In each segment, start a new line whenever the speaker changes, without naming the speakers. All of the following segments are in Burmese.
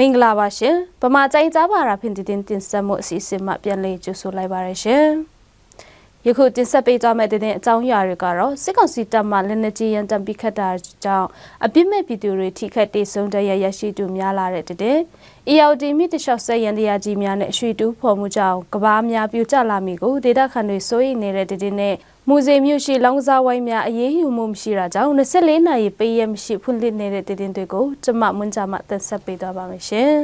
င်္ဂလာပါရှင်ဗမာတိုင်းကြားပါရာဖင်တင်ဆက်မှုအစီအစဉ်မှာပြန်လည်ကြိုဆိုလိုက်ပါရရှင်ယခုတင်ဆက်ပေးသွားမယ့်တဲ့အကြောင်းအရာတွေကတော့စစ်ကောင်စီတပ်မှလက်နက်ကြီးရန်တမ်းပစ်ခတ်တာကြောင့်အပြစ်မဲ့ပြည်သူတွေထိခိုက်ဒေဆုံးတဲ့ရရှိသူများလာတဲ့တဲ့ ELD မြစ်တလျှောက်ဆက်ရန်တရားကြီးများနဲ့ရွှေတူးဖော်မှုကြောင့်ကဘာများပြိုကျလာမိကိုဒေတာခန်တွေစိုးရိမ်နေတဲ့တဲ့နဲ့မူစေမြို့ရှိလောင်ကစားဝိုင်းများအရေးယူမှုမရှိတာကြောင့်24နာရီပေးရမရှိဖွင့်လှစ်နေတဲ့တဲ့တွေကိုကျမမွန်းကြမှာတင်ဆက်ပေးသွားပါမယ်ရှင်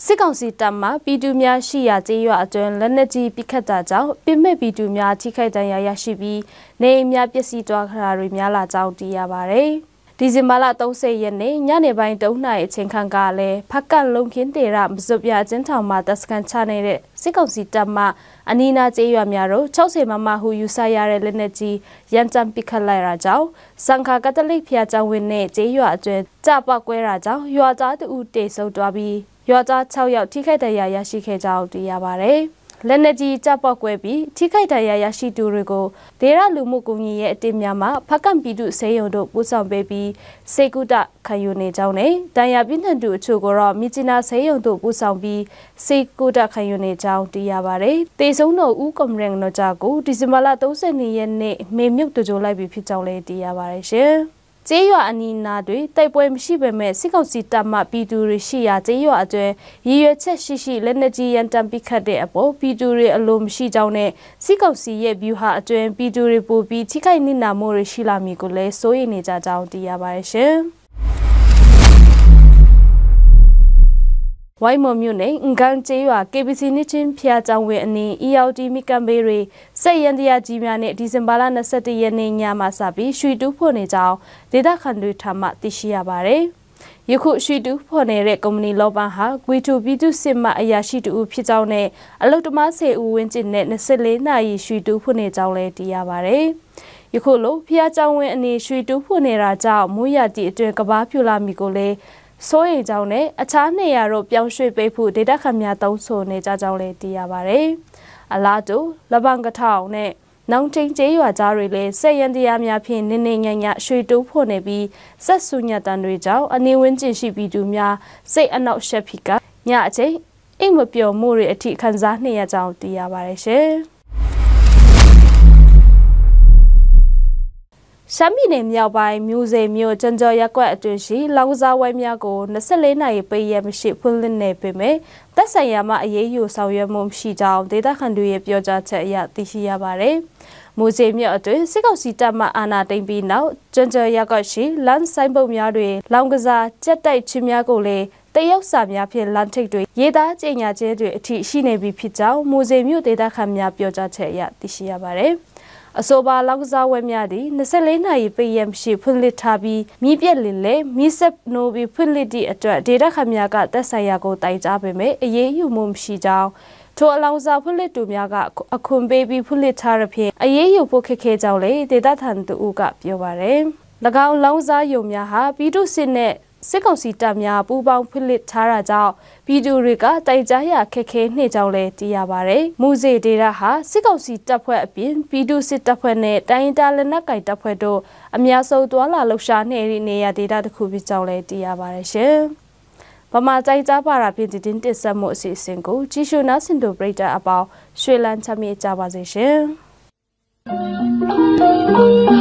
စစ်ကောင်စီတပ်မှပြည်သူများရှိရာကျေးရွာအတွင်းလက်နက်ကြီးပစ်ခတ်တာကြောင့်ပြစ်မဲ့ပြည်သူများထိခိုက်ဒဏ်ရာရရှိပြီးနေအိမ်များပျက်စီးသွားတာတွေများလာကြောင်းသိရပါတယ်။ဒီဇင်ဘာလ30ရက်နေ့ညနေပိုင်း3နာရီအချိန်ခန့်ကလည်းဖက်ကတ်လုံခင်းတေရမစွပြကျင်းထောင်မှာတပ်စခန်းချနေတဲ့စစ်ကောင်စီတပ်မှအနီးနားကျေးရွာများတို့60မမဟုယူဆရတဲ့လက်နက်ကြီးရန်တမ်းပစ်ခတ်လိုက်တာကြောင့်စံခါကတလိပ်ဖျားကျောင်းဝင်းနဲ့ကျေးရွာအတွင်းကြပောက်ကွဲတာကြောင့်ရွာသားတဦးတေဆုံးသွားပြီးရွာသား6ယောက်ထိခိုက်ဒဏ်ရာရရှိခဲ့ကြောင်းသိရပါတယ်။လက်နက်ကြီးတပ်ပေါက်ကွဲပြီးထိခိုက်ဒဏ်ရာရရှိသူတွေကိုဒေရလူမှုကူညီရေးအတင်းများမှဖက်ကန့်ပြည်သူစေယုံတို့ပို့ဆောင်ပေးပြီးစေကုတခံယူနေကြောင်းနဲ့ဒဏ်ရာပြင်းထန်သူအချို့ကိုတော့မြစ်ကြီးနားစေယုံတို့ပို့ဆောင်ပြီးစေကုတခံယူနေကြောင်းသိရပါတယ်။တေဆုံးတော်ဦးကွန်ရင်နော်ဂျာကိုဒီဇင်ဘာလ30ရက်နေ့မေမြုပ်တကြိုလိုက်ပြီးဖြစ်ကြောင်းလည်းသိရပါတယ်ရှင်။ကျေးရွာအနီးနားတွေတိုက်ပွဲမရှိပေမဲ့စစ်ကောင်စီတပ်မှပြည်သူတွေရှိရာကျေးရွာအတွင်းရည်ရွယ်ချက်ရှိလက်နက်ကြီးရန်တမ်းပစ်ခတ်တဲ့အပေါ်ပြည်သူတွေအလိုမရှိကြောင်းနဲ့စစ်ကောင်စီရဲ့ဗျူဟာအတွင်းပြည်သူတွေပိုပြီးထိခိုက်နစ်နာမှုတွေရှိလာမည်ကိုလည်းစိုးရိမ်နေကြကြောင်းသိရပါတယ်ရှင်။ဝိုင်းမော်မြို့နယ်ငကန်ကျေးရွာ KBC နှစ်ချင်းဖျားကျောင်းဝင်းအနီး ELD မိကံဘေးတွေစက်ရန်တရားကြီးများနဲ့ဒီဇင်ဘာလ21ရက်နေ့ညမှာစပြီးရွှေတူးဖို့နေကြောင်းဒေသခံတွေထမှသိရှိရပါတယ်။ယခုရွှေတူးဖို့နေတဲ့ကုမ္ပဏီလောပန်းဟာဂွေတူပြည်သူစစ်မှအရာရှိတူဖြစ်ကြောင်းနဲ့အလုတ္တမ10ဦးဝန်းကျင်နဲ့24နာရီရွှေတူးဖို့နေကြောင်းလည်းသိရပါတယ်။ယခုလိုဖျားကျောင်းဝင်းအနီးရွှေတူးဖို့နေတာကြောင့်မိုးရတီအတွင်းကဘာပြူလာမီကိုလည်းစိုးရိမ်ကြောင်းနဲ့အခြားနေရာတို့ပြောင်းရွှေ့ပေးဖို့ဒေတာခန်များတောင်းဆိုနေကြကြောင်းလည်းသိရပါတယ်။အလားတူလဘန်ကထောင်နဲ့နောင်ချင်းကျေးရွာသားတွေလည်းဆက်ရန်တရားများဖြင့်နင်းနေညံ့ညရွှေတိုးဖို့နေပြီးဆက်ဆုညတန်တွေကြောင့်အနီးဝန်းကျင်ရှိပြည်သူများစိတ်အနှောက်အယှက်ဖြစ်ကညအချိန်အိမ်မပျော်မှုတွေအထိခံစားနေရကြောင်းသိရပါတယ်ရှင်။ရှမ်းပြည်နယ်မြောက်ပိုင်းမြို့စေမြို့ကျန်ကျော်ရက်ကွက်အတွင်းရှိလောင်ကစားဝိုင်းများကို24နာရီပေးရမရှိဖွင့်လှစ်နေပေမဲ့တပ်ဆိုင်ရာမှအရေးယူဆောင်ရွက်မှုမရှိကြောင်းဒေသခံတွေရဲ့ပြောကြားချက်အရသိရှိရပါတယ်။မြို့စေမြို့အတွင်းစစ်ကောင်စီတပ်မှအာဏာသိမ်းပြီးနောက်ကျန်ကျော်ရက်ကွက်ရှိလမ်းဆိုင်ပုံများတွင်လောင်ကစားကြက်တိုက်ချင်းများကိုလည်းတရုတ်စာများဖြင့်လမ်းထိပ်တွေရေးသားကြေညာခြင်းတွေအထိရှိနေပြီဖြစ်ကြောင်းမြို့စေမြို့ဒေသခံများပြောကြားချက်အရသိရှိရပါတယ်။အဆိုပါလောင်ကစားဝဲများသည်24နာရီပေးရမရှိဖွင့်လှစ်ထားပြီးမြည်ပြက်လင်လေမြစ်ဆက်နိုဘီဖွင့်လှစ်သည့်အတွက်ဒေတာခန်များကတက်ဆိုင်ရာကိုတိုင်ကြားပေမဲ့အရေးယူမှုမရှိကြောင်းထိုအလောင်စားဖွင့်လှစ်သူများကအခွန်ပေးပြီးဖွင့်လှစ်ထားတဲ့ဖြင့်အရေးယူဖို့ခက်ခဲကြောင်းလေဒေတာထန်သူကပြောပါတယ်။၎င်းလောင်စားယုံများဟာပြည်သူစစ်နဲ့စစ်ကောင်စီတပ်များပူးပေါင်းဖွင့်လှစ်ထားတာကြောင့်ပြည်သူတွေကတိုင်ကြားရခက်ခဲနေကြောင်းလည်းသိရပါတယ်။မူစေဒေတာဟာစစ်ကောင်စီတပ်ဖွဲ့အပြင်ပြည်သူစစ်တပ်ဖွဲ့နဲ့တိုင်းတာလက်နက်ကိုင်တပ်ဖွဲ့တို့အများဆုံးတွာလာလှုပ်ရှားနေတဲ့နေရာဒေတာတစ်ခုဖြစ်ကြောင်းလည်းသိရပါတယ်ရှင်။ဗမာတိုင်းကြားပါရာပြည်တင်တက်ဆက်မှုအစီအစဉ်ကိုကြည့်ရှုနားဆင်သူပရိသတ်အပေါင်းရွှေလန်းချမ်းမြေ့ကြပါစေရှင်။